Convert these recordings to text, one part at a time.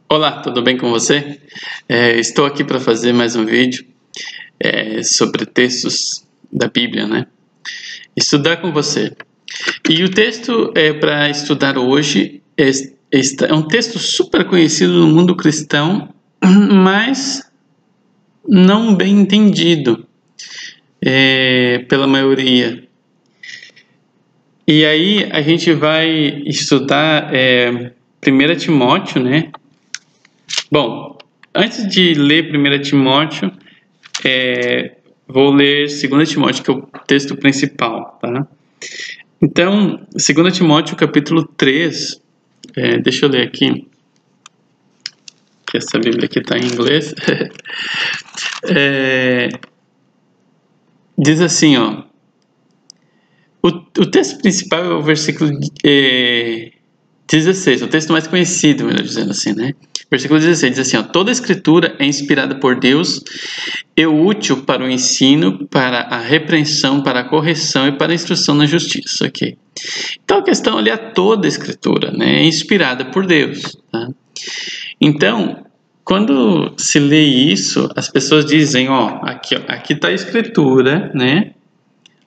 Olá, tudo bem com você? Estou aqui para fazer mais um vídeo sobre textos da Bíblia, né? Estudar com você. E o texto para estudar hoje é um texto super conhecido no mundo cristão, mas não bem entendido pela maioria. E aí a gente vai estudar 1 Timóteo, né? Bom, antes de ler 1 Timóteo, vou ler 2 Timóteo, que é o texto principal, tá? Então, 2 Timóteo, capítulo 3, deixa eu ler aqui, que essa Bíblia aqui está em inglês. Diz assim, ó, o texto principal é o versículo 16, o texto mais conhecido, melhor dizendo assim, né? Versículo 16 diz assim, ó, toda a escritura é inspirada por Deus e útil para o ensino, para a repreensão, para a correção e para a instrução na justiça, ok? Então a questão ali é toda a escritura, né? É inspirada por Deus, tá? Então, quando se lê isso, as pessoas dizem, ó, aqui está a escritura, né?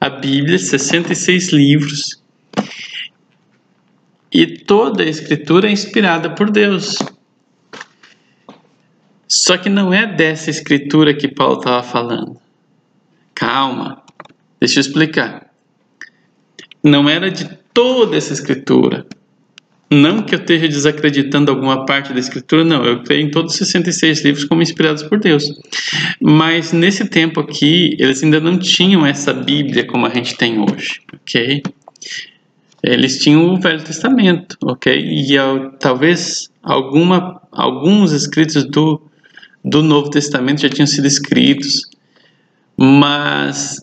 A Bíblia, 66 livros, e toda a escritura é inspirada por Deus. Só que não é dessa escritura que Paulo estava falando. Calma, deixa eu explicar. Não era de toda essa escritura. Não que eu esteja desacreditando alguma parte da escritura, não. Eu creio em todos os 66 livros como inspirados por Deus. Mas nesse tempo aqui, eles ainda não tinham essa Bíblia como a gente tem hoje, ok? Eles tinham o Velho Testamento, ok? E talvez alguns escritos do Novo Testamento já tinham sido escritos, mas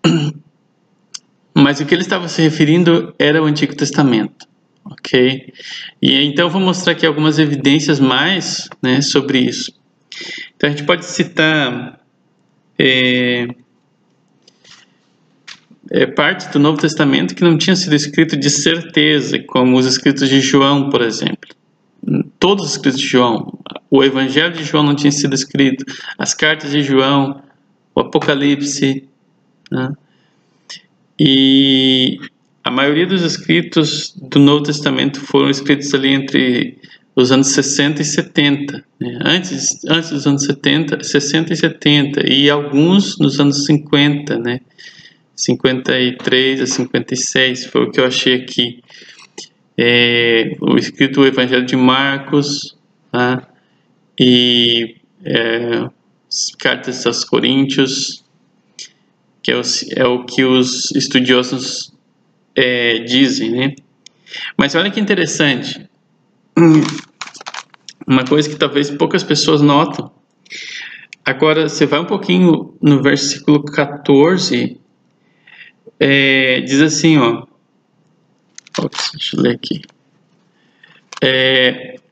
o que ele estava se referindo era o Antigo Testamento, ok? E então eu vou mostrar aqui algumas evidências mais, né, sobre isso. Então a gente pode citar partes do Novo Testamento que não tinham sido escrito de certeza, como os escritos de João, por exemplo. Todos os escritos de João, o Evangelho de João não tinha sido escrito, as cartas de João, o Apocalipse, né? E a maioria dos escritos do Novo Testamento foram escritos ali entre os anos 60 e 70, né? Antes dos anos 70, 60 e 70, e alguns nos anos 50, né? 53 a 56 foi o que eu achei aqui. O escrito do Evangelho de Marcos, tá? E as cartas aos Coríntios, que é o que os estudiosos dizem, né? Mas olha que interessante, uma coisa que talvez poucas pessoas notam. Agora, você vai um pouquinho no versículo 14, diz assim, ó. Deixa eu ler aqui.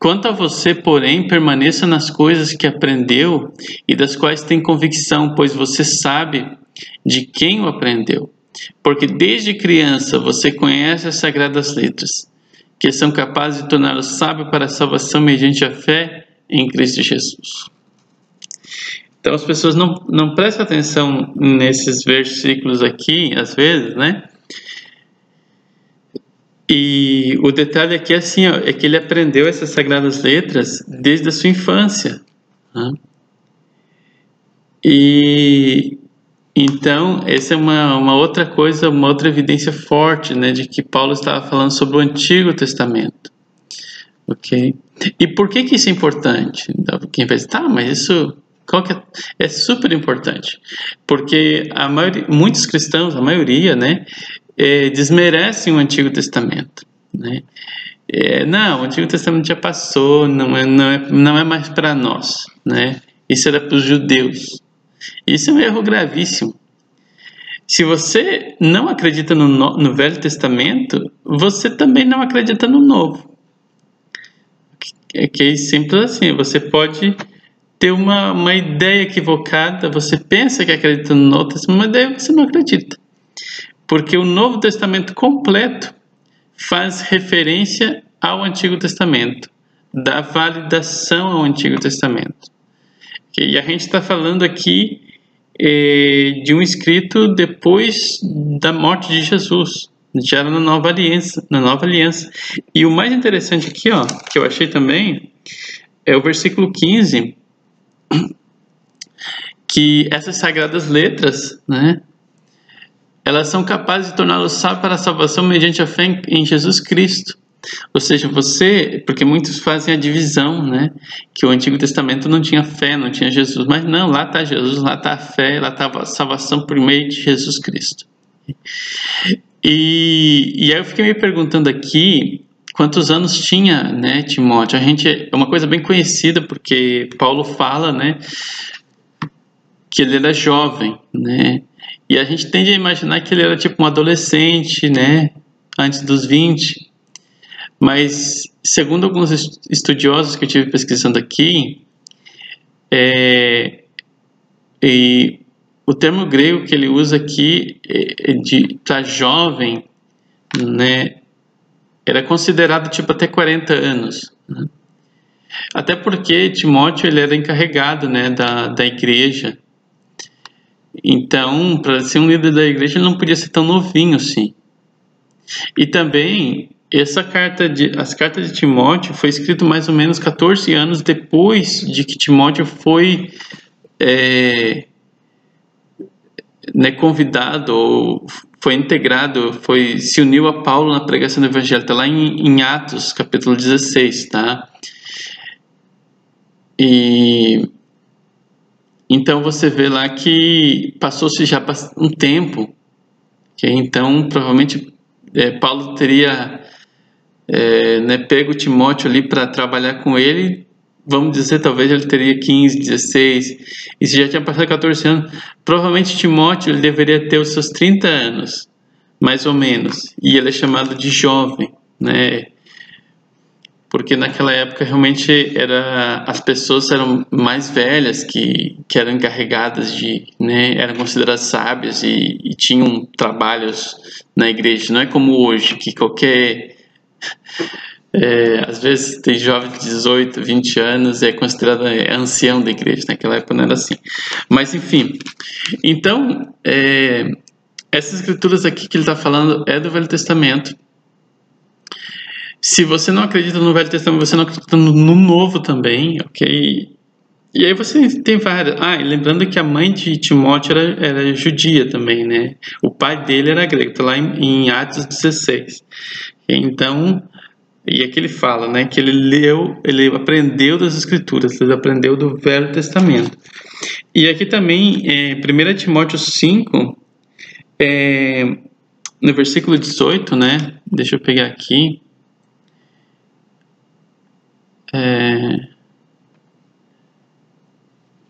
Quanto a você, porém, permaneça nas coisas que aprendeu e das quais tem convicção, pois você sabe de quem o aprendeu. Porque desde criança você conhece as sagradas letras, que são capazes de torná-lo sábio para a salvação mediante a fé em Cristo Jesus. Então as pessoas não prestam atenção nesses versículos aqui, às vezes, né? E o detalhe aqui é assim, ó, é que ele aprendeu essas sagradas letras desde a sua infância, né? E então essa é uma outra coisa, uma outra evidência forte, né, de que Paulo estava falando sobre o Antigo Testamento, ok? E por que isso é importante? Então, quem pensa, tá, mas isso é super importante, porque muitos cristãos, a maioria, né, desmerecem o Antigo Testamento, né? Não, o Antigo Testamento já passou, não é mais para nós, né? Isso era para os judeus. Isso é um erro gravíssimo. Se você não acredita no Velho Testamento, você também não acredita no Novo. É simples assim, você pode ter uma ideia equivocada, você pensa que acredita no Novo Testamento, mas daí você não acredita. Porque o Novo Testamento completo faz referência ao Antigo Testamento, da validação ao Antigo Testamento. E a gente está falando aqui de um escrito depois da morte de Jesus, já na Nova Aliança. E o mais interessante aqui, ó, que eu achei também, é o versículo 15, que essas sagradas letras, né, elas são capazes de torná-lo sábio para a salvação mediante a fé em Jesus Cristo. Ou seja, porque muitos fazem a divisão, né, que o Antigo Testamento não tinha fé, não tinha Jesus, mas não, lá está Jesus, lá está a fé, lá está a salvação por meio de Jesus Cristo. E aí eu fiquei me perguntando aqui, quantos anos tinha, né, Timóteo? É uma coisa bem conhecida, porque Paulo fala, né, que ele era jovem, né, e a gente tende a imaginar que ele era tipo um adolescente, né, antes dos 20, mas segundo alguns estudiosos que eu tive pesquisando aqui, e o termo grego que ele usa aqui para jovem, né, era considerado tipo até 40 anos, né? Até porque Timóteo ele era encarregado, né, da igreja. Então, para ser um líder da igreja, ele não podia ser tão novinho assim. E também, as cartas de Timóteo foi escrito mais ou menos 14 anos depois de que Timóteo foi né, convidado, ou foi integrado, se uniu a Paulo na pregação do Evangelho. Está lá em Atos, capítulo 16, tá? E então você vê lá que passou-se já um tempo, que então provavelmente Paulo teria né, pego Timóteo ali para trabalhar com ele. Vamos dizer, talvez ele teria 15, 16, e se já tinha passado 14 anos, provavelmente Timóteo ele deveria ter os seus 30 anos, mais ou menos, e ele é chamado de jovem, né? Porque naquela época realmente as pessoas eram mais velhas que eram encarregadas né, eram consideradas sábias e tinham trabalhos na igreja. Não é como hoje, que às vezes tem jovem de 18, 20 anos e é considerado ancião da igreja. Naquela época não era assim. Mas enfim, então essas escrituras aqui que ele está falando é do Velho Testamento. Se você não acredita no Velho Testamento, você não acredita no Novo também, ok? E aí você tem várias... e lembrando que a mãe de Timóteo era judia também, né? O pai dele era grego, está lá em Atos 16. Então, e aqui ele fala, né? Que ele aprendeu das Escrituras, ele aprendeu do Velho Testamento. E aqui também, 1 Timóteo 5, no versículo 18, né? Deixa eu pegar aqui.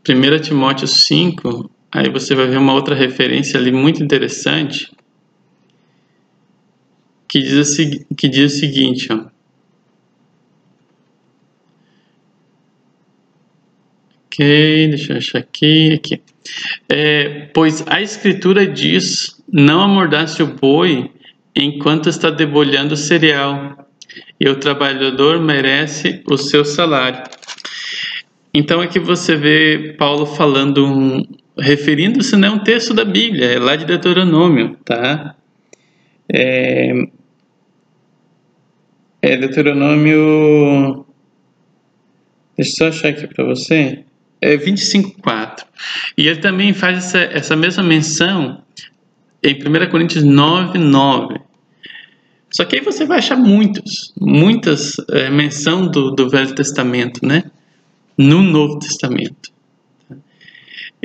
1 Timóteo 5, aí você vai ver uma outra referência ali muito interessante, que diz o seguinte, ó. Ok, deixa eu achar aqui. Pois a Escritura diz, não amordace o boi enquanto está debulhando o cereal, e o trabalhador merece o seu salário. Então aqui você vê Paulo falando, referindo-se a um texto da Bíblia, é lá de Deuteronômio, tá? Deuteronômio, deixa eu só achar aqui para você, 25:4. E ele também faz essa mesma menção em 1 Coríntios 9:9. Só que aí você vai achar muitas menção do Velho Testamento, né? No Novo Testamento.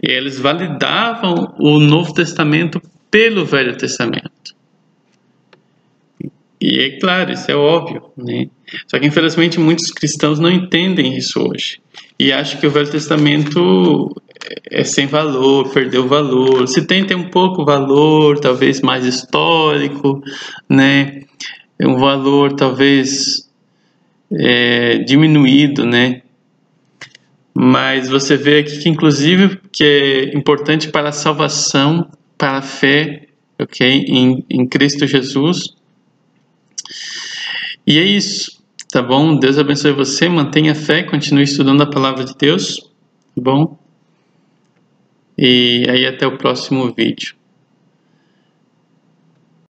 E eles validavam o Novo Testamento pelo Velho Testamento. E é claro, isso é óbvio, né? Só que infelizmente muitos cristãos não entendem isso hoje. E acham que o Velho Testamento é sem valor, perdeu valor. Se tem um pouco valor, talvez mais histórico, né? Um valor talvez diminuído, né? Mas você vê aqui que inclusive que é importante para a salvação, para a fé, ok? Em Cristo Jesus. E é isso. Tá bom? Deus abençoe você, mantenha fé, continue estudando a palavra de Deus, tá bom? E aí até o próximo vídeo.